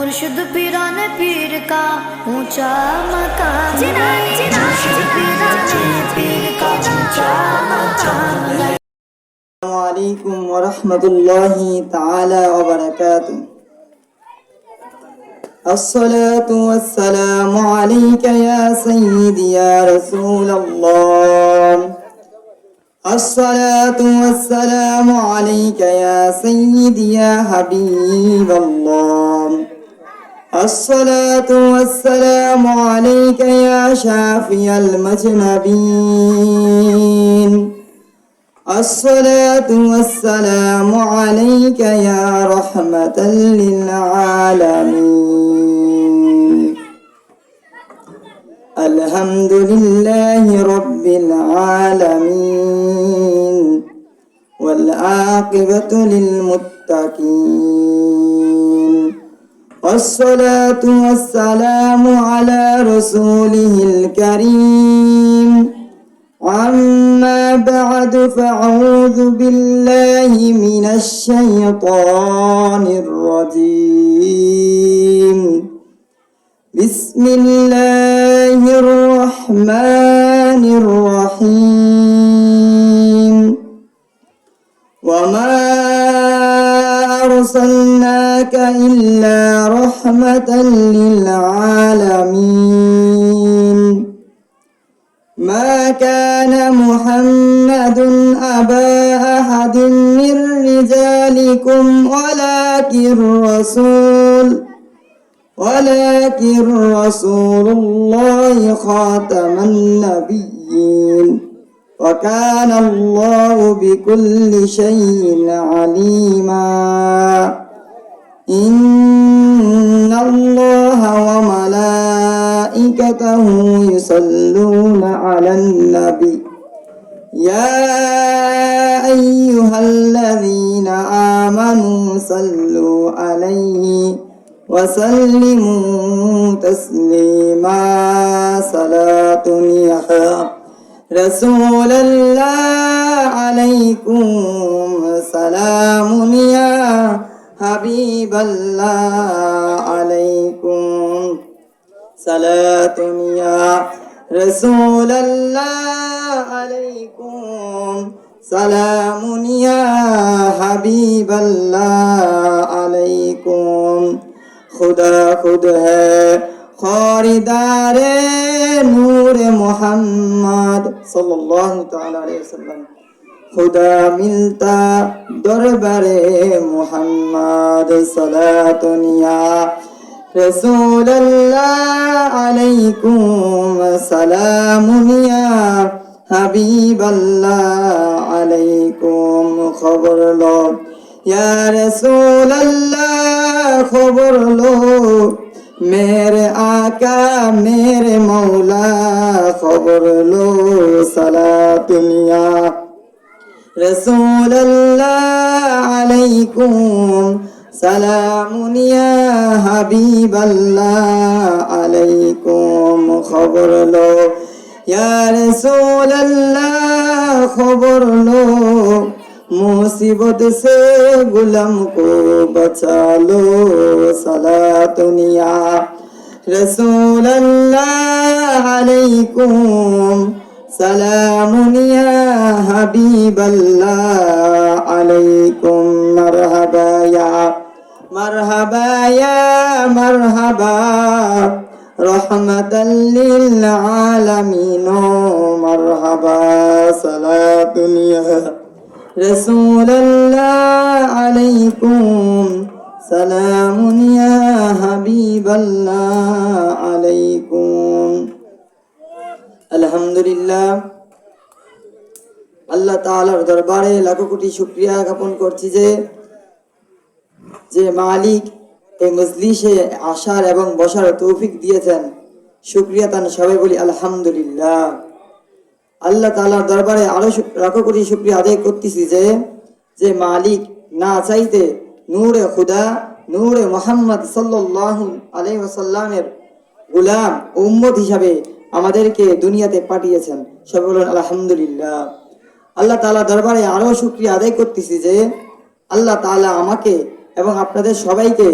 मुर्शिद पीरान पीर का ऊंचा मकाम, मुर्शिद पीरान पीर का ऊंचा मकाम। अस्सलामु अलैकुम व रहमतुल्लाहि ताला व बरकातुहू। अस्सलातु वस्सलामु अलैका या सय्यिदी या रसूलल्लाह। अस्सलातु वस्सलामु अलैका या सय्यिदी या हबीबल्लाह। अस्सलातु वस्सलामु अलैका या शाफियल मजनबीन। अस्सलातु वस्सलामु अलैका या रहमतल लिल आलमीन। अल्हम्दुलिल्लाहि रब्बिल आलमीन वल आक़िबतु लिल मुत्तक़ीन। वस्सलातु वस्सलामु अला रसूलिहिल करीम। अम्मा बअद फ़अऊज़ु बिल्लाहि मिनश शैतानिर रजीम। बिस्मिल्लाहिर रहमानिर रहीम। वमा अर्सलनाका इल्ला रहमतल लिल आलमीन। ما كان محمد أبا أحد من رجالكم ولكن رسول الله خاتم النبيين وكان الله بكل شيء عليما. إن الله وملائكته يصلون على النبي يا أيها الذين آمنوا صلوا عليه وسلموا تسليما. صلاة يا رسول الله عليكم سلام يا حبيب الله عليكم صلاة يا رسول الله عليكم سلام يا حبيب الله عليكم. खुदा खुद है खरीदार नूर मोहम्मद सल्लल्लाहु तआला अलैहि वसल्लम। खुदा मिलता दरबारे मोहम्मद। सलातुन या रसूलल्लाह अलैकुम सलामुन या हबीबल्लाह अलैकुम। खबर लो या रसूलल्लाह खबर लो मेरे आका मेरे मौला खबर लो। सलातुन या रसूलल्लाह अलैकुम सलामुन या हबीबल्लाह अलैकुम। खबर लो या रसूलल्लाह खबर लो मुसीबत से गुलाम को बचा लो। सलातुन या रसूलल्लाह अलैकुम सलामुन या हबीबल्लाह अलैकुम। मरहबा या मरहबा रहमतल लिल आलमीन। मरहबा सलातुन या रसूलल्लाह अलैकुम सलामुन या हबीबल्लाह अलैकुम। আলহামদুলিল্লাহ আল্লাহ তাআলার দরবারে লাখো কোটি শুকরিয়া জ্ঞাপন করছি যে মালিক এই মজলিসে আসার এবং বসার তৌফিক দিয়েছেন। শুকরিয়া তান সবাই বলি আলহামদুলিল্লাহ। আল্লাহ তাআলার দরবারে আরো লাখো কোটি শুকরিয়া আদায় করতেছি যে মালিক না চাইতে নূরে খুদা নূরে মুহাম্মদ সাল্লাল্লাহু আলাইহি ওয়াসাল্লামের গোলাম উম্মত হিসাবে আমাদেরকে দুনিয়াতে পাঠিয়েছেন। সবাই বলুন আলহামদুলিল্লাহ। আল্লাহ তাআলা দরবারে আরো শুকরিয়া আদায় করতেছি যে আল্লাহ তাআলা আমাকে এবং আপনাদের সবাইকে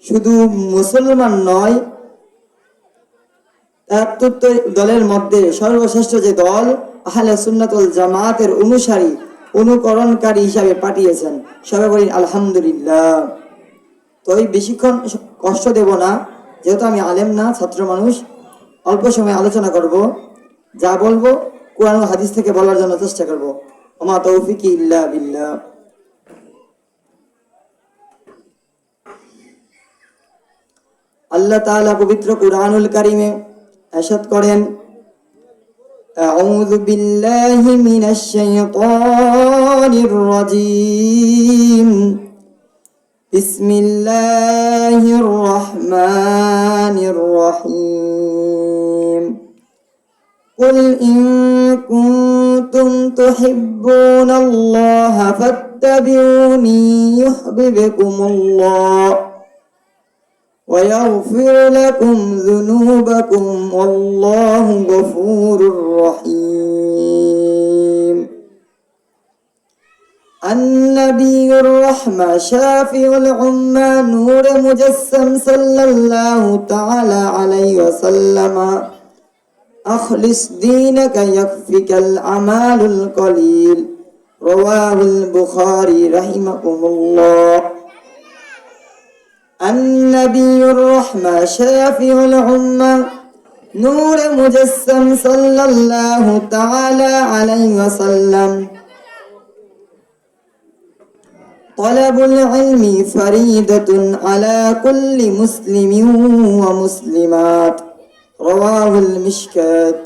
শুধু মুসলমান নয়, ৭৩ দলের মধ্যে সর্বশ্রেষ্ঠ যে দল আহলে সুন্নাত ওয়াল জামাতের অনুসারী অনুকরণকারী হিসাবে পাঠিয়েছেন। সবাই বলি আলহামদুলিল্লাহ। তো এই বেশিক্ষণ কষ্ট দেব না, যেহেতু আমি আলেম না, ছাত্র মানুষ, অল্প সময় আলোচনা করব। যা বলবো কোরআন ও হাদিস থেকে বলার জন্য চেষ্টা করব। ওমা তৌফিকি ইল্লা বিল্লাহ। আল্লাহ তাআলা পবিত্র কুরআনুল কারীমে ইরশাদ করেন, আউযু বিল্লাহি মিনাশ শাইতানির রাজীম, বিসমিল্লাহির রহমানির রহিম, কুল ইন কুনতুম তুহিব্বুনাল্লাহা ফাত্তাবিউনি ইউহিব্বুকুমুল্লাহ ويغفر لكم ذنوبكم والله غفور رحيم. النبي الرحمة شافع الأمة نور مجسم صلى الله تعالى عليه وسلم أخلص دينك يكفك الأعمال القليل. رواه البخاري رحمكم الله. النبي الرحمة شافع الأمة نور مجسم صلى الله تعالى عليه وسلم طلب العلم فريضة على كل مسلم ومسلمات. رواه المشكات.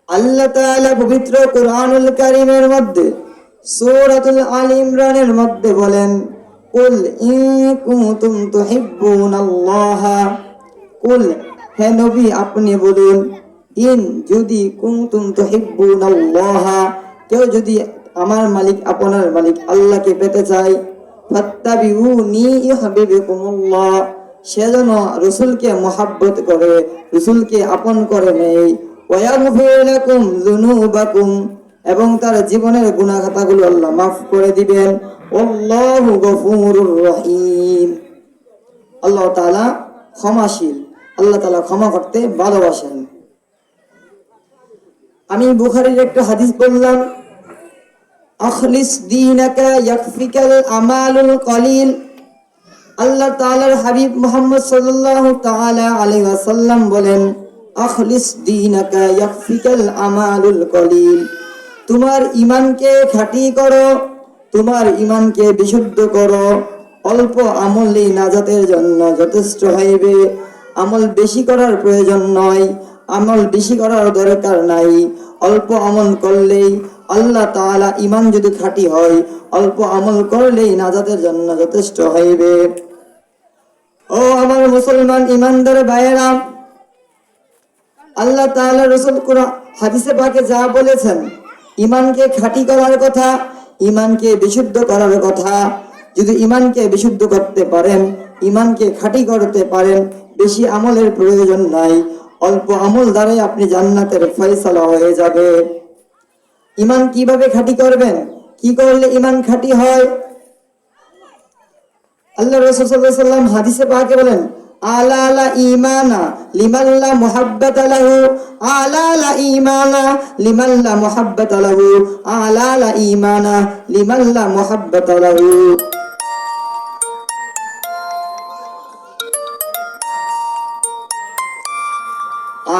আল্লাহ তাআলা পবিত্র কুরআনুল কারীমের মধ্যে সূরাতুল আল ইমরানের মধ্যে বলেন, কুল ইন কুনতুম তুহিব্বুনাল্লাহা, কুল হে নবী আপনি বলুন, ইন যদি, কুনতুম তুহিব্বুনাল্লাহা কেউ যদি আমার মালিক আপনার মালিক আল্লাহকে পেতে চায়, ফাত্তাবিউনি ইউহিব্বুকুমুল্লাহ সেজন্য রাসূলকে মহব্বত করে, রাসূলকে আপন করে নেয়, ওয়া ইয়াগফির লাকুম যুনুবাকুম এবং তার জীবনের গুনাহ খাতাগুলো আল্লাহ মাফ করে দিবেন। আল্লাহু গফুরুর রহিম, আল্লাহ তাআলা ক্ষমাশীল, আল্লাহ তাআলা ক্ষমা করতে ভালোবাসেন। আমি বুখারীর একটা হাদিস বললাম, আখলিস দীনাকা ইয়াকফিকাল আমালুল কলিল। আল্লাহ তাআলার হাবিব মুহাম্মদ সাল্লাল্লাহু তাআলা আলাইহি ওয়াসাল্লাম বলেন, আখলিস দীনাকা ইয়াকফিকাল আমালুল কলিল। তোমার ঈমানকে খাঁটি করো, তোমার ঈমানকে বিশুদ্ধ করো, অল্প আমলই নাজাতের জন্য যথেষ্ট হইবে। আমল বেশি করার প্রয়োজন নয়, আমল বেশি করার দরকার নাই। অল্প আমল করলেই আল্লাহ তাআলা, ঈমান যদি খাঁটি হয়, অল্প আমল করলেই নাজাতের জন্য যথেষ্ট হইবে। ও আমার মুসলমান ঈমানদার ভাইয়েরা, আল্লাহ তাআলা রাসূল কুরআন হাদিসে পাকে যা বলেছেন, ঈমানকে খাঁটি করার কথা, ঈমানকে বিশুদ্ধ করার কথা, যদি ঈমানকে বিশুদ্ধ করতে পারেন, ঈমানকে খাঁটি করতে পারেন, বেশি আমলের প্রয়োজন নাই। অল্প আমল দ্বারাই আপনি জান্নাতের ফয়সালা হয়ে যাবে। ঈমান কিভাবে খাঁটি করবেন, কি করলে ঈমান খাঁটি হয়? আল্লাহ রাসূল সাল্লাল্লাহু আলাইহি ওয়াসাল্লাম হাদিসে পাকে বলেন, আলা লা ঈমানা লিমান লা মুহাব্বাতা লাহু, আলা লা ঈমানা লিমান লা মুহাব্বাতা লাহু, আলা লা ঈমানা লিমান লা মুহাব্বাতা লাহু।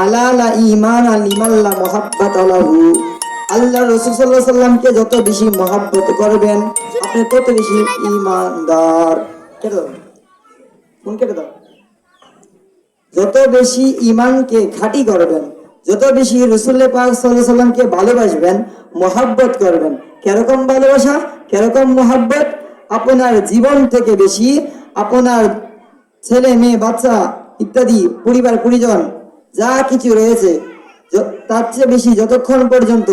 আলা লা ঈমানা লিমান লা মুহাব্বাতা লাহু। আল্লাহ রাসূল সাল্লাল্লাহু আলাইহি ওয়াসাল্লামকে যত বেশি মহব্বত করবেন, আপনি তত বেশি ঈমানদার। কেটে দাও, ফোন কেটে দাও। যত বেশি ঈমানকে খাঁটি করবেন, যত বেশি রাসূল পাক সাল্লাল্লাহু আলাইহি ওয়াসাল্লামকে ভালোবাসবেন, মহব্বত করবেন। কিরকম ভালোবাসা, কিরকম মহব্বত? আপনার জীবন থেকে বেশি আপনার ছেলে মেয়ে বাচ্চা ইত্যাদি পরিবার পরিজন যা কিছু রয়েছে, তার চেয়ে বেশি যতক্ষণ পর্যন্ত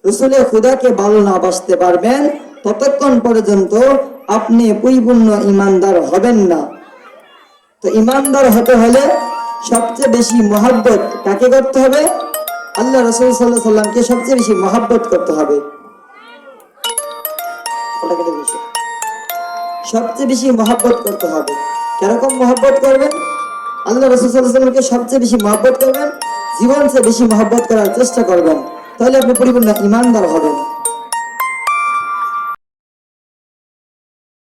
রাসূলের খুদাকে ভালো না বাসতে পারবেন, ততক্ষণ পর্যন্ত আপনি পরিপূর্ণ ঈমানদার হবেন না। তো ঈমানদার হতে হলে সবচেয়ে বেশি মহব্বত কাকে করতে হবে? আল্লাহ রাসূল সাল্লাল্লাহু আলাইহি ওয়াসাল্লামকে সবচেয়ে বেশি মহব্বত করতে হবে। সবচেয়ে বেশি মহব্বত করতে হবে। কিরকম মহব্বত করবেন? আল্লাহ রাসূল সাল্লাল্লাহু আলাইহি ওয়াসাল্লামকে সবচেয়ে বেশি মহব্বত করবেন, জীবন চেয়ে বেশি মহব্বত করার চেষ্টা করবেন, তাহলে আপনি পরিপূর্ণ ঈমানদার হবেন।